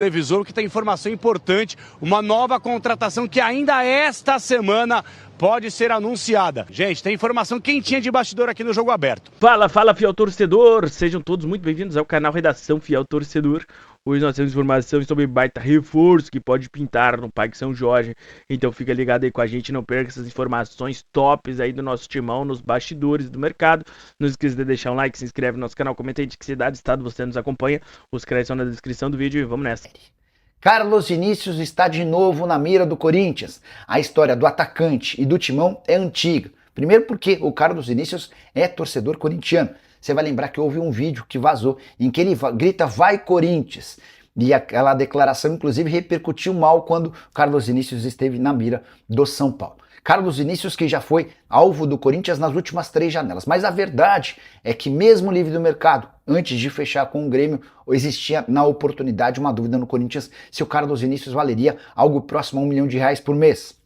Televisor, que tem informação importante, uma nova contratação que ainda esta semana pode ser anunciada. Gente, tem informação quentinha de bastidor aqui no Jogo Aberto. Fala, fiel torcedor! Sejam todos muito bem-vindos ao canal Redação Fiel Torcedor. Hoje nós temos informações sobre baita reforço que pode pintar no Parque São Jorge. Então fica ligado aí com a gente, não perca essas informações tops aí do nosso timão nos bastidores do mercado. Não esqueça de deixar um like, se inscreve no nosso canal, comenta aí de que cidade, estado você nos acompanha. Os créditos estão na descrição do vídeo e vamos nessa. Carlos Vinícius está de novo na mira do Corinthians. A história do atacante e do timão é antiga. Primeiro porque o Carlos Vinícius é torcedor corintiano. Você vai lembrar que houve um vídeo que vazou em que ele grita "Vai Corinthians!" E aquela declaração inclusive repercutiu mal quando o Carlos Vinícius esteve na mira do São Paulo. Carlos Vinícius que já foi alvo do Corinthians nas últimas 3 janelas. Mas a verdade é que mesmo livre do mercado, antes de fechar com o Grêmio, existia na oportunidade uma dúvida no Corinthians se o Carlos Vinícius valeria algo próximo a R$1 milhão por mês.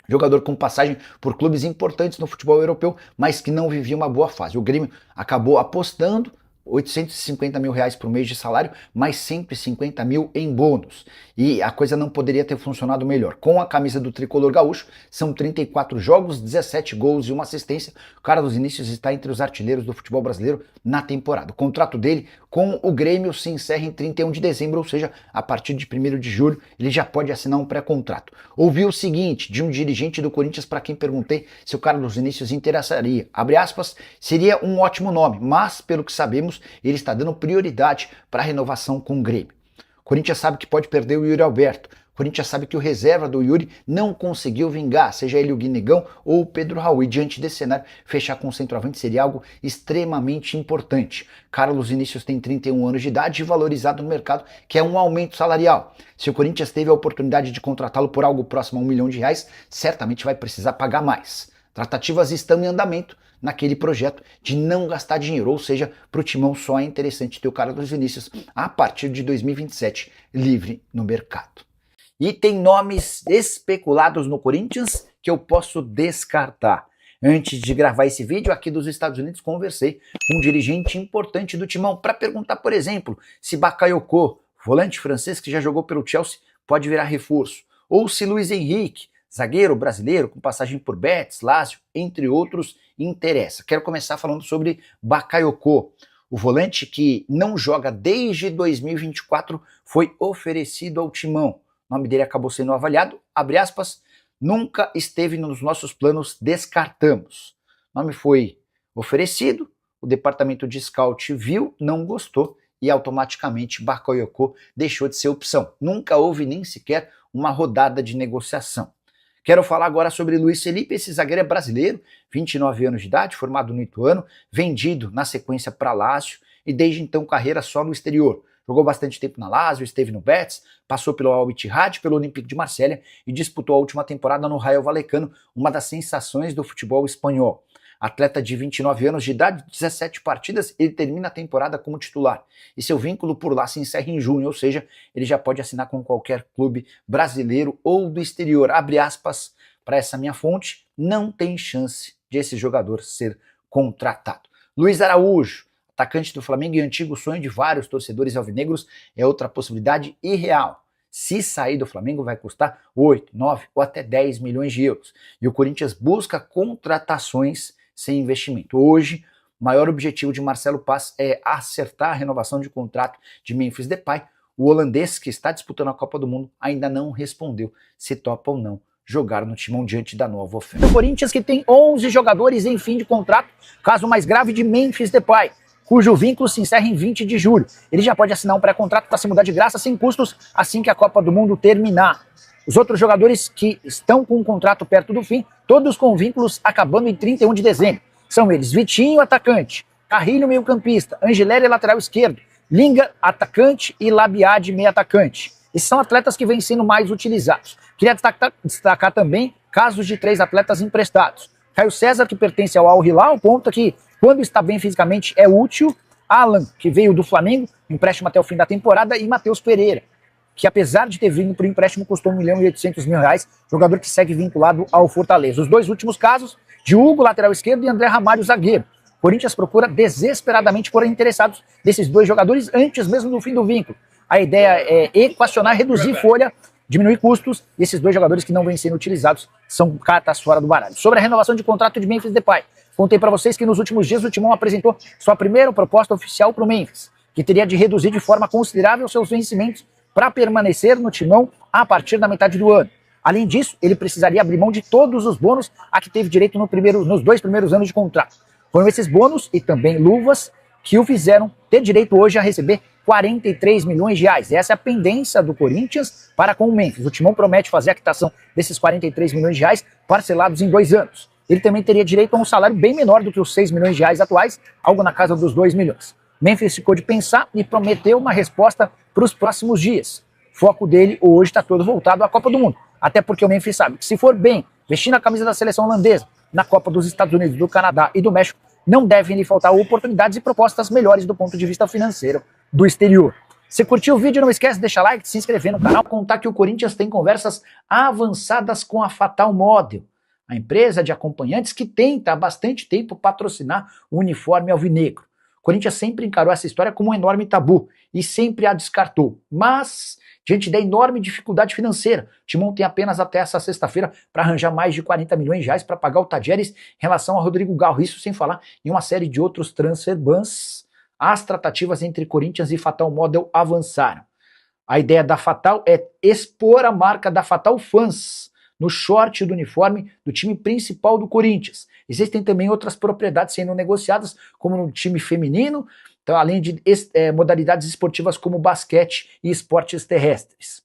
Jogador com passagem por clubes importantes no futebol europeu, mas que não vivia uma boa fase. O Grêmio acabou apostando R$850 mil por mês de salário, mais 150 mil em bônus. E a coisa não poderia ter funcionado melhor. Com a camisa do tricolor gaúcho, são 34 jogos, 17 gols e uma assistência. O Carlos Vinícius está entre os artilheiros do futebol brasileiro na temporada. O contrato dele com o Grêmio se encerra em 31 de dezembro, ou seja, a partir de 1º de julho, ele já pode assinar um pré-contrato. Ouvi o seguinte de um dirigente do Corinthians para quem perguntei se o Carlos Vinícius interessaria. Abre aspas, seria um ótimo nome, mas pelo que sabemos, ele está dando prioridade para a renovação com o Grêmio. O Corinthians sabe que pode perder o Yuri Alberto. O Corinthians sabe que o reserva do Yuri não conseguiu vingar, seja ele o Guinegão ou o Pedro Raul. E diante desse cenário, fechar com o centroavante seria algo extremamente importante. Carlos Vinícius tem 31 anos de idade e valorizado no mercado, que é um aumento salarial. Se o Corinthians teve a oportunidade de contratá-lo por algo próximo a R$1 milhão, certamente vai precisar pagar mais. Tratativas estão em andamento naquele projeto de não gastar dinheiro, ou seja, para o timão só é interessante ter o Carlos Vinícius a partir de 2027 livre no mercado. E tem nomes especulados no Corinthians que eu posso descartar. Antes de gravar esse vídeo aqui dos Estados Unidos, conversei com um dirigente importante do timão para perguntar, por exemplo, se Bakayoko, volante francês que já jogou pelo Chelsea, pode virar reforço, ou se Luiz Henrique, zagueiro brasileiro com passagem por Betis, Lazio, entre outros, interessa. Quero começar falando sobre Bakayoko. O volante que não joga desde 2024 foi oferecido ao timão. O nome dele acabou sendo avaliado, abre aspas, nunca esteve nos nossos planos, descartamos. O nome foi oferecido, o departamento de scout viu, não gostou e automaticamente Bakayoko deixou de ser opção. Nunca houve nem sequer uma rodada de negociação. Quero falar agora sobre Luiz Felipe, esse zagueiro é brasileiro, 29 anos de idade, formado no Ituano, vendido na sequência para Lazio e desde então carreira só no exterior. Jogou bastante tempo na Lazio, esteve no Betis, passou pelo Al Ittihad, pelo Olympique de Marselha e disputou a última temporada no Rayo Vallecano, uma das sensações do futebol espanhol. Atleta de 29 anos de idade, 17 partidas, ele termina a temporada como titular. E seu vínculo por lá se encerra em junho, ou seja, ele já pode assinar com qualquer clube brasileiro ou do exterior. Abre aspas para essa minha fonte, não tem chance de esse jogador ser contratado. Luiz Araújo, atacante do Flamengo e antigo sonho de vários torcedores alvinegros, é outra possibilidade irreal. Se sair do Flamengo vai custar 8, 9 ou até 10 milhões de euros. E o Corinthians busca contratações sem investimento. Hoje, o maior objetivo de Marcelo Paz é acertar a renovação de contrato de Memphis Depay. O holandês, que está disputando a Copa do Mundo, ainda não respondeu se topa ou não jogar no timão diante da nova oferta. O Corinthians que tem 11 jogadores em fim de contrato, caso mais grave de Memphis Depay, cujo vínculo se encerra em 20 de julho. Ele já pode assinar um pré-contrato para se mudar de graça sem custos assim que a Copa do Mundo terminar. Os outros jogadores que estão com o contrato perto do fim, todos com vínculos acabando em 31 de dezembro. São eles Vitinho, atacante, Carrilho, meio-campista, Angileri, lateral esquerdo, Linga, atacante e Labiad, meio-atacante. Esses são atletas que vêm sendo mais utilizados. Queria destacar também casos de 3 atletas emprestados. Caio César, que pertence ao Al Hilal, ponta que, quando está bem fisicamente, é útil. Alan, que veio do Flamengo, empréstimo até o fim da temporada, e Matheus Pereira, que apesar de ter vindo por empréstimo, custou R$1.800.000, jogador que segue vinculado ao Fortaleza. Os 2 últimos casos, Diogo, lateral esquerdo, e André Ramalho, zagueiro. O Corinthians procura desesperadamente por interessados desses 2 jogadores antes mesmo do fim do vínculo. A ideia é equacionar, reduzir folha, diminuir custos, e esses dois jogadores que não vêm sendo utilizados são cartas fora do baralho. Sobre a renovação de contrato de Memphis Depay, contei para vocês que nos últimos dias o Timão apresentou sua primeira proposta oficial para o Memphis, que teria de reduzir de forma considerável seus vencimentos para permanecer no Timão a partir da metade do ano. Além disso, ele precisaria abrir mão de todos os bônus a que teve direito nos 2 primeiros anos de contrato. Foram esses bônus e também luvas que o fizeram ter direito hoje a receber 43 milhões de reais. Essa é a pendência do Corinthians para com o Memphis. O Timão promete fazer a quitação desses 43 milhões de reais parcelados em 2 anos. Ele também teria direito a um salário bem menor do que os 6 milhões de reais atuais, algo na casa dos 2 milhões. Memphis ficou de pensar e prometeu uma resposta para os próximos dias. O foco dele hoje está todo voltado à Copa do Mundo. Até porque o Memphis sabe que se for bem, vestindo a camisa da seleção holandesa, na Copa dos Estados Unidos, do Canadá e do México, não devem lhe faltar oportunidades e propostas melhores do ponto de vista financeiro do exterior. Se curtiu o vídeo, não esquece de deixar like, de se inscrever no canal. Contar que o Corinthians tem conversas avançadas com a Fatal Model, a empresa de acompanhantes que tenta há bastante tempo patrocinar o uniforme alvinegro. O Corinthians sempre encarou essa história como um enorme tabu e sempre a descartou. Mas, diante da enorme dificuldade financeira, o Timão tem apenas até essa sexta-feira para arranjar mais de 40 milhões de reais para pagar o Tadjeres em relação a Rodrigo Garro. Isso sem falar em uma série de outros transfer bans. As tratativas entre Corinthians e Fatal Model avançaram. A ideia da Fatal é expor a marca da Fatal Fans no short do uniforme do time principal do Corinthians. Existem também outras propriedades sendo negociadas, como no time feminino, então, além de modalidades esportivas como basquete e esportes terrestres.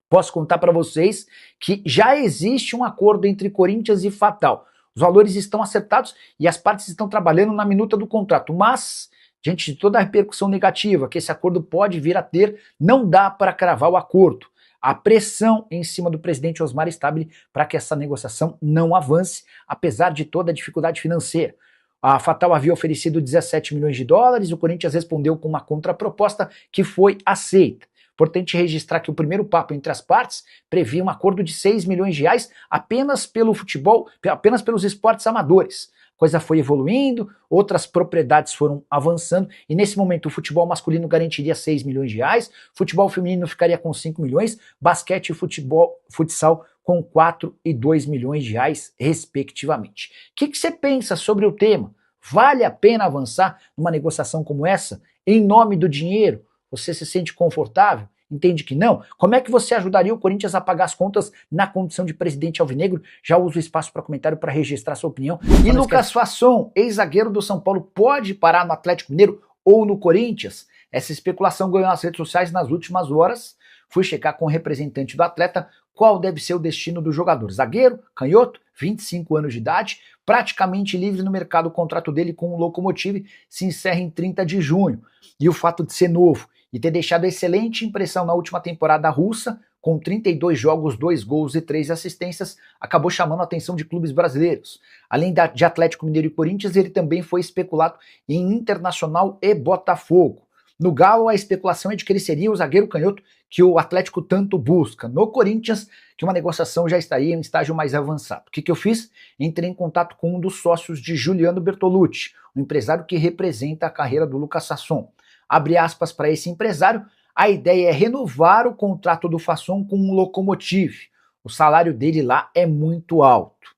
Posso contar para vocês que já existe um acordo entre Corinthians e Fatal. Os valores estão acertados e as partes estão trabalhando na minuta do contrato, mas, diante de toda a repercussão negativa que esse acordo pode vir a ter, não dá para cravar o acordo. A pressão em cima do presidente Osmar Stabile para que essa negociação não avance, apesar de toda a dificuldade financeira. A Fatal havia oferecido 17 milhões de dólares, o Corinthians respondeu com uma contraproposta que foi aceita. Importante registrar que o primeiro papo entre as partes previa um acordo de 6 milhões de reais apenas pelo futebol, apenas pelos esportes amadores. A coisa foi evoluindo, outras propriedades foram avançando e nesse momento o futebol masculino garantiria 6 milhões de reais, futebol feminino ficaria com 5 milhões, basquete e futsal com 4 e 2 milhões de reais, respectivamente. O que você pensa sobre o tema? Vale a pena avançar numa negociação como essa? Em nome do dinheiro? Você se sente confortável? Entende que não? Como é que você ajudaria o Corinthians a pagar as contas na condição de presidente alvinegro? Já uso o espaço para comentário para registrar sua opinião. E Lucas Fasson, ex-zagueiro do São Paulo, pode parar no Atlético Mineiro ou no Corinthians? Essa especulação ganhou nas redes sociais nas últimas horas. Fui checar com o representante do atleta qual deve ser o destino do jogador. Zagueiro, canhoto, 25 anos de idade, praticamente livre no mercado. O contrato dele com o Lokomotiv se encerra em 30 de junho. E o fato de ser novo e ter deixado excelente impressão na última temporada russa, com 32 jogos, 2 gols e 3 assistências, acabou chamando a atenção de clubes brasileiros. Além de Atlético Mineiro e Corinthians, ele também foi especulado em Internacional e Botafogo. No Galo, a especulação é de que ele seria o zagueiro canhoto que o Atlético tanto busca. No Corinthians, que uma negociação já estaria em estágio mais avançado. O que eu fiz? Entrei em contato com um dos sócios de Juliano Bertolucci, um empresário que representa a carreira do Lucas Fasson. Abre aspas para esse empresário, a ideia é renovar o contrato do Fasson com um Lokomotiv. O salário dele lá é muito alto.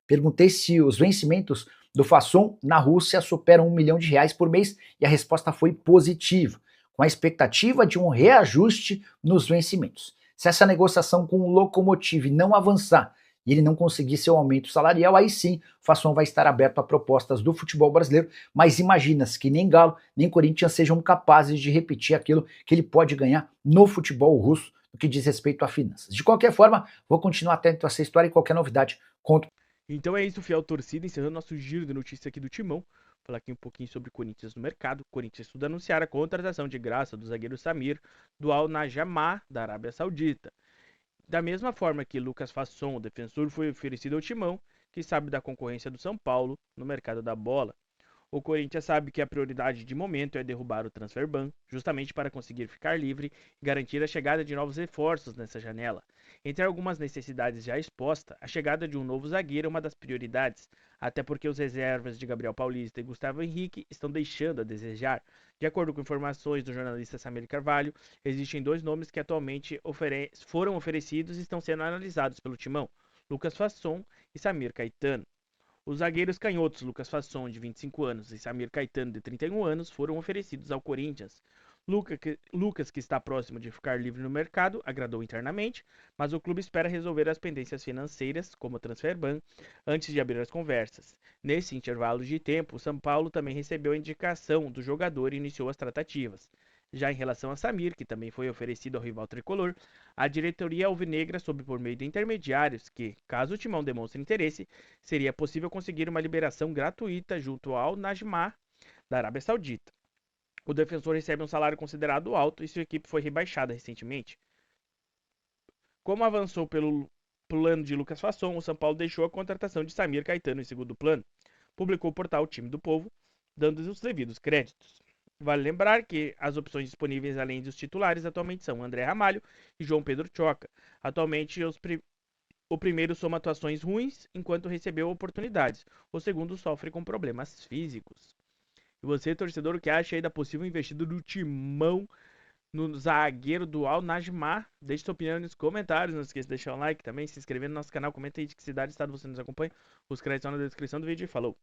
Perguntei se os vencimentos do Fasson na Rússia superam 1 milhão de reais por mês e a resposta foi positiva, com a expectativa de um reajuste nos vencimentos. Se essa negociação com o Lokomotiv não avançar e ele não conseguir seu aumento salarial, aí sim o Fasson vai estar aberto a propostas do futebol brasileiro, mas imagina-se que nem Galo, nem Corinthians sejam capazes de repetir aquilo que ele pode ganhar no futebol russo no que diz respeito a finanças. De qualquer forma, vou continuar atento a essa história e qualquer novidade conto. Então é isso, fiel torcida, encerrando nosso giro de notícias aqui do Timão. Falar aqui um pouquinho sobre o Corinthians no mercado. O Corinthians estuda anunciar a contratação de graça do zagueiro Samir, do Al Najamah, da Arábia Saudita. Da mesma forma que Lucas Fasson, o defensor, foi oferecido ao Timão, que sabe da concorrência do São Paulo no mercado da bola. O Corinthians sabe que a prioridade de momento é derrubar o transfer ban, justamente para conseguir ficar livre e garantir a chegada de novos reforços nessa janela. Entre algumas necessidades já expostas, a chegada de um novo zagueiro é uma das prioridades, até porque os reservas de Gabriel Paulista e Gustavo Henrique estão deixando a desejar. De acordo com informações do jornalista Samir Carvalho, existem 2 nomes que atualmente foram oferecidos e estão sendo analisados pelo Timão: Lucas Fasson e Samir Caetano. Os zagueiros canhotos Lucas Fasson, de 25 anos, e Samir Caetano, de 31 anos, foram oferecidos ao Corinthians. Lucas, que está próximo de ficar livre no mercado, agradou internamente, mas o clube espera resolver as pendências financeiras, como o transfer ban, antes de abrir as conversas. Nesse intervalo de tempo, o São Paulo também recebeu a indicação do jogador e iniciou as tratativas. Já em relação a Samir, que também foi oferecido ao rival tricolor, a diretoria alvinegra soube por meio de intermediários que, caso o Timão demonstre interesse, seria possível conseguir uma liberação gratuita junto ao Najmah, da Arábia Saudita. O defensor recebe um salário considerado alto e sua equipe foi rebaixada recentemente. Como avançou pelo plano de Lucas Fasson, o São Paulo deixou a contratação de Samir Caetano em segundo plano, publicou o portal Time do Povo, dando os devidos créditos. Vale lembrar que as opções disponíveis além dos titulares atualmente são André Ramalho e João Pedro Choca. Atualmente, o primeiro soma atuações ruins enquanto recebeu oportunidades. O segundo sofre com problemas físicos. E você, torcedor, o que acha aí da possível investida do Timão no zagueiro do Al Najmah? Deixe sua opinião nos comentários. Não esqueça de deixar o like também, se inscrever no nosso canal. Comenta aí de que cidade e estado você nos acompanha. Os créditos estão na descrição do vídeo e falou!